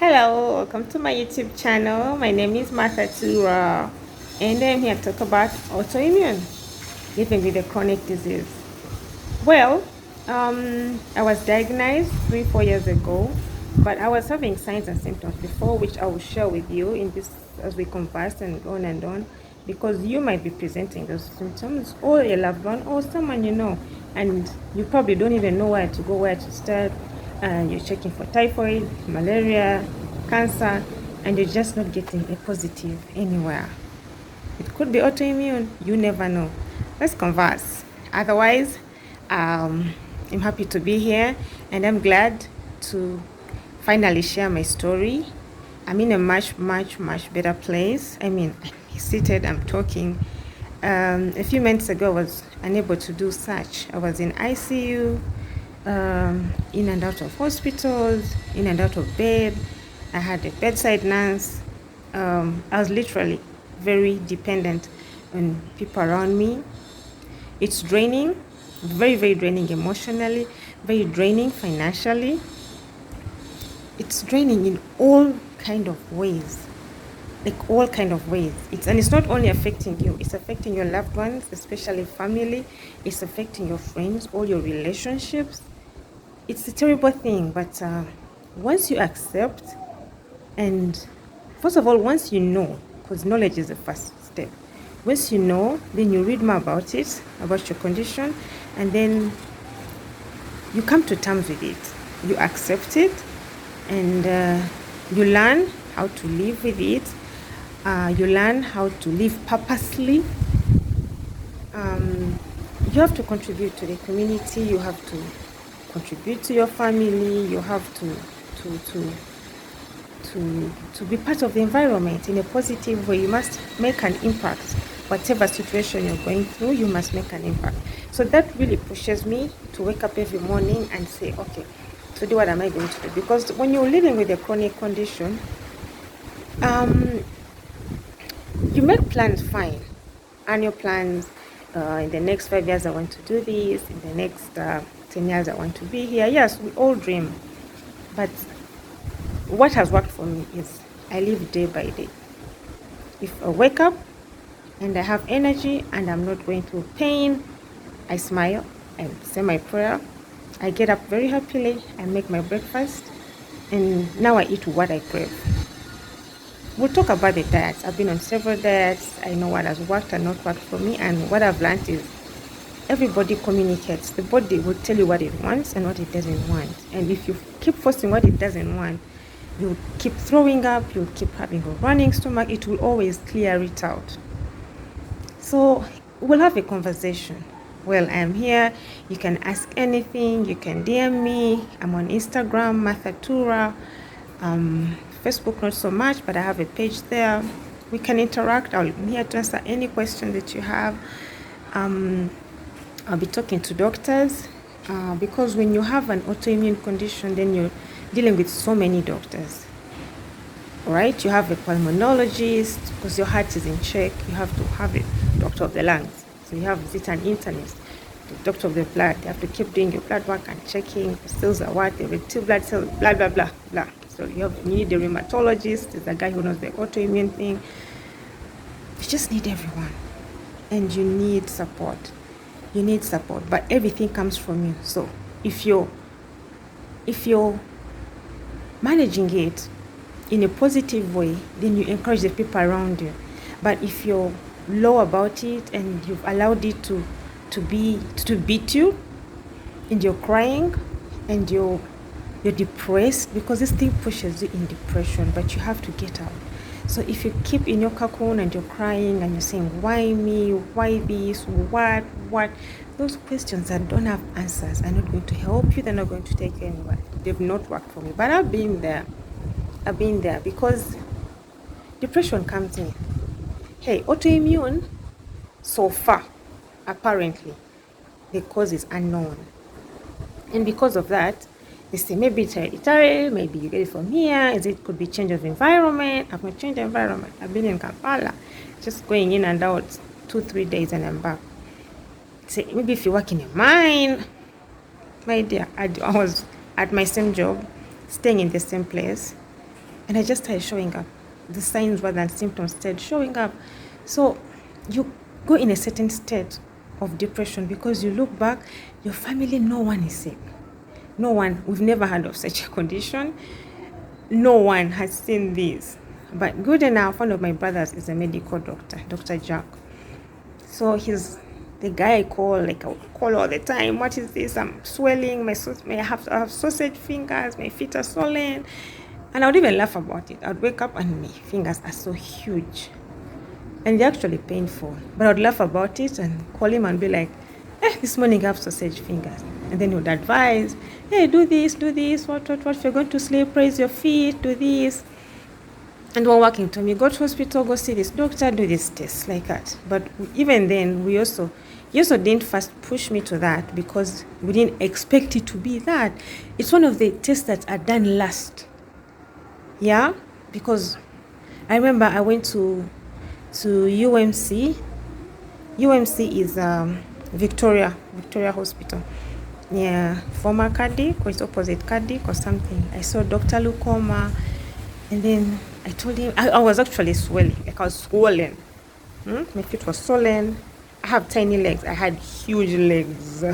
Hello, welcome to my YouTube channel. My name is Tura, and I'm here to talk about autoimmune, living with a chronic disease. Well, I was diagnosed 3-4 years ago, but I was having signs and symptoms before, which I will share with you in this as we converse and on, because you might be presenting those symptoms, or a loved one, or someone you know, and you probably don't even know where to go, where to start. You're checking for typhoid, malaria, cancer, and you're just not getting a positive anywhere. It could be autoimmune, you never know. Let's converse. Otherwise, I'm happy to be here, and I'm glad to finally share my story. I'm in a much better place. I'm seated, I'm talking. A few months ago, I was unable to do such. I was in ICU, in and out of hospitals, in and out of bed. I had a bedside nurse. I was literally very dependent on people around me. It's draining, very draining emotionally, very draining financially. It's draining in all kind of ways, like all kind of ways. It's not only affecting you, it's affecting your loved ones, especially family. It's affecting your friends, all your relationships. It's a terrible thing, but once you accept, and first of all, once you know, because knowledge is the first step. Once you know, then you read more about it, about your condition, and then you come to terms with it. You accept it, and you learn how to live with it. You learn how to live purposely. You have to contribute to the community. You have to contribute to your family. You have to be part of the environment in a positive way. You must make an impact. Whatever situation you're going through, you must make an impact. So that really pushes me to wake up every morning and say, okay, today what am I going to do? Because when you're living with a chronic condition, you make plans fine. Annual plans, in the next 5 years I want to do this, in the next 10 years I want to be here. Yes, we all dream. But what has worked for me is I live day by day. If I wake up and I have energy and I'm not going through pain, I smile, I say my prayer, I get up very happily, I make my breakfast, and now I eat what I crave. We'll talk about the diets. I've been on several diets. I know what has worked and not worked for me, and what I've learned is everybody communicates. The body will tell you what it wants and what it doesn't want. And if you keep forcing what it doesn't want, you'll keep throwing up, you'll keep having a running stomach. It will always clear it out. So we'll have a conversation. Well, I'm here. You can ask anything. You can DM me. I'm on Instagram, Tura. Facebook, not so much, but I have a page there. We can interact. I'm here to answer any question that you have. I'll be talking to doctors because when you have an autoimmune condition, then you're dealing with so many doctors. Right? You have a pulmonologist because your heart is in check. You have to have a doctor of the lungs. So you have an internist, the doctor of the blood. You have to keep doing your blood work and checking the cells are what, the red blood cells, blah, blah, blah, blah. So you need a rheumatologist. There's a guy who knows the autoimmune thing. You just need everyone. And you need support. You need support. But everything comes from you. So if you're managing it in a positive way, then you encourage the people around you. But if you're low about it and you've allowed it to beat you, and you're crying and you're depressed, because this thing pushes you in depression, but you have to get out. So if you keep in your cocoon and you're crying and you're saying, why me, why this, what, those questions that don't have answers are not going to help you. They're not going to take you anywhere. They've not worked for me, but I've been there because depression comes in. Hey, autoimmune, so far, apparently, the cause is unknown. And because of that, they say maybe it's hereditary, maybe you get it from here, it could be change of environment. I've not changed the environment. I've been in Kampala, just going in and out 2-3 days and I'm back. Say maybe if you work in a mine, my dear, I was at my same job, staying in the same place. And I just started showing up. The signs rather than symptoms started showing up. So you go in a certain state of depression because you look back, your family, no one is sick. No one, we've never heard of such a condition. No one has seen this. But good enough, one of my brothers is a medical doctor, Dr. Jack. So he's the guy I call, like I call all the time. What is this? I'm swelling, I have sausage fingers, my feet are swollen. And I would even laugh about it. I'd wake up and my fingers are so huge. And they're actually painful. But I'd laugh about it and call him and be like, this morning I have sausage fingers. And then he would advise, hey, do this, what, if you're going to sleep, raise your feet, do this. And one working to me, go to hospital, go see this doctor, do this test, like that. But even then, he also didn't first push me to that because we didn't expect it to be that. It's one of the tests that are done last. Yeah? Because I remember I went to UMC. UMC is Victoria Hospital. Yeah, former cardiac, or it's opposite cardiac or something. I saw Dr. Lukoma, and then I told him, I was actually swelling, like I was swollen. My feet were swollen. I have tiny legs. I had huge legs.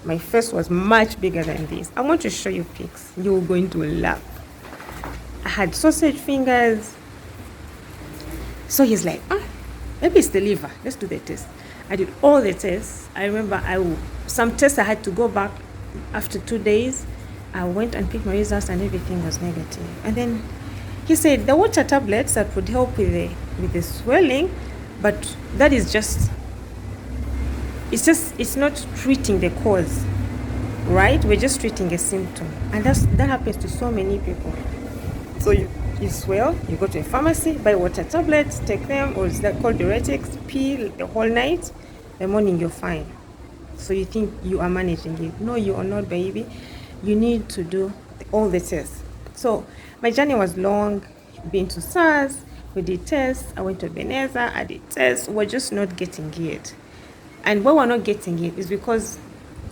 My face was much bigger than this. I want to show you pics. You're going to laugh. I had sausage fingers. So he's like, maybe it's the liver. Let's do the test. I did all the tests. I remember some tests I had to go back after 2 days. I went and picked my results and everything was negative. And then he said the water tablets that would help with the swelling, but that is it's not treating the cause, right? We're just treating a symptom. And that happens to so many people. So you swell, you go to a pharmacy, buy water tablets, take them, or is that called diuretics, pee the whole night, the morning you're fine. So you think you are managing it. No, you are not, baby. You need to do all the tests. So my journey was long. Been to SARS, we did tests. I went to Ebenezer, I did tests. We're just not getting it. And why we're not getting it is because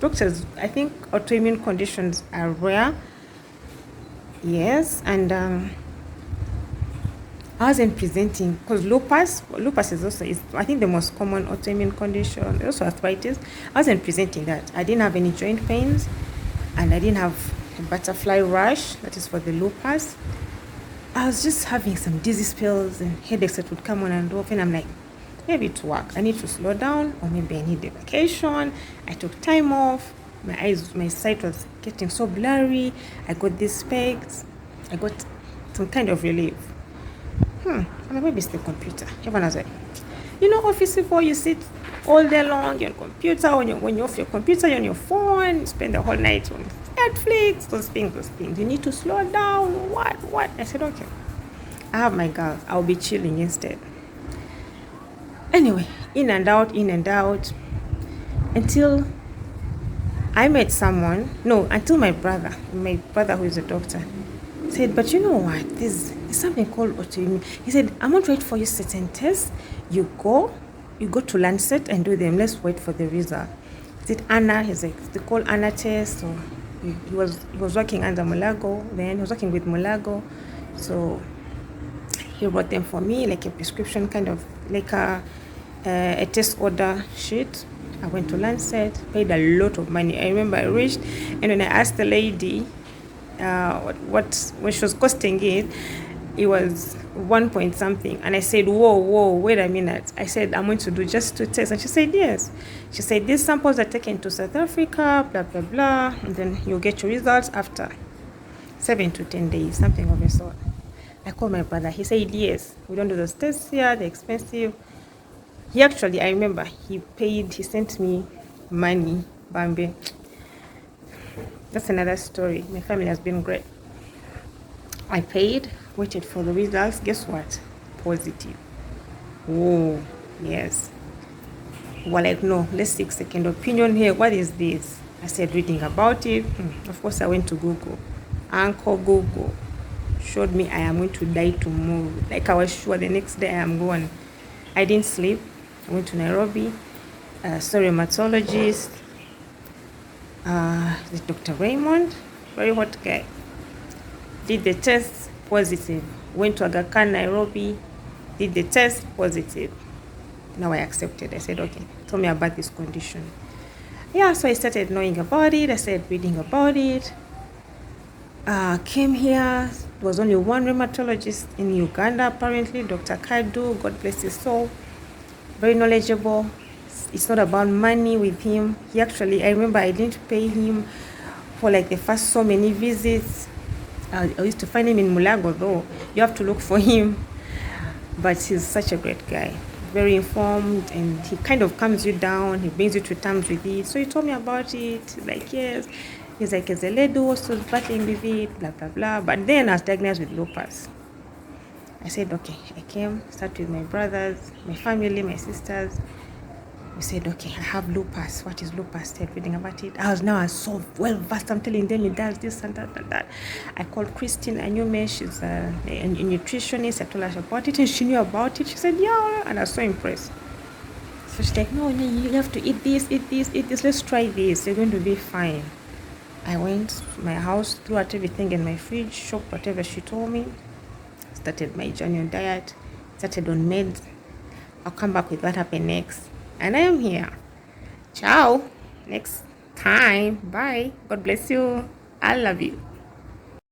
doctors, I think autoimmune conditions are rare. Yes, and I wasn't presenting because lupus is also, I think, the most common autoimmune condition. There's also arthritis. I wasn't presenting that. I didn't have any joint pains, and I didn't have a butterfly rash, that is for the lupus. I was just having some dizzy spells and headaches that would come on and off, and I'm like, maybe it's work. I need to slow down, or maybe I need a vacation. I took time off. My sight was getting so blurry. I got these specs. I got some kind of relief. And maybe it's the computer. Everyone was like, Office before you sit all day long, you're on computer, when you're off your computer, you're on your phone, you spend the whole night on Netflix, those things. You need to slow down. What? I said, okay. I have my girls. I'll be chilling instead. Anyway, in and out, until I met someone. No, until my brother who is a doctor, said, but you know what? There's something called autoimmune. He said, I'm not waiting for you certain tests. You go to Lancet and do them. Let's wait for the result. Is it Anna? He's like, they call Anna test. So he was working under Mulago. Then he was working with Mulago. So he wrote them for me, like a prescription, kind of like a test order sheet. I went to Lancet, paid a lot of money. I remember I reached, and when I asked the lady when she was costing it was 1 point something, and I said, whoa, wait a minute. I said, I'm going to do just 2 tests, and she said yes. She said these samples are taken to South Africa, blah blah blah, and then you'll get your results after 7 to 10 days, something of the sort. I called my brother. He said yes, we don't do those tests here, they're expensive. He actually, I remember, he sent me money, Bambi. That's another story. My family has been great. I paid, waited for the results. Guess what? Positive. Oh, yes. Well, like, no, let's seek second opinion here. What is this? I said, reading about it. Of course, I went to Google. Uncle Google showed me I am going to die tomorrow. Like, I was sure the next day I am going. I didn't sleep. I went to Nairobi. Saw a rheumatologist. Dr. Raymond, very hot guy. Did the tests. positive. Went to Aga Khan, Nairobi, did the test, positive. Now I accepted. I said, okay, tell me about this condition. Yeah, so I started knowing about it. I started reading about it. Came here. There was only one rheumatologist in Uganda, apparently, Dr. Kaidu. God bless his soul. Very knowledgeable. It's not about money with him. He actually, I remember I didn't pay him for like the first so many visits. I used to find him in Mulago, though. You have to look for him. But he's such a great guy. Very informed, and he kind of calms you down. He brings you to terms with it. So he told me about it. Like, yes. He's like, as a lady who was battling with it, blah, blah, blah. But then I was diagnosed with lupus. I said, okay. I came, started with my brothers, my family, my sisters. We said, okay, I have lupus. What is lupus? Started reading about it. I was so well versed. I'm telling them it does this and that and that. I called Christine. I knew me. She's a nutritionist. I told her about it, and she knew about it. She said, yeah, and I was so impressed. So she's like, no, you have to eat this, eat this, eat this. Let's try this. You're going to be fine. I went to my house, threw out everything in my fridge, shopped whatever she told me, started my journey on diet, started on meds. I'll come back with what happened next. And I am here. Ciao. Next time. Bye. God bless you. I love you.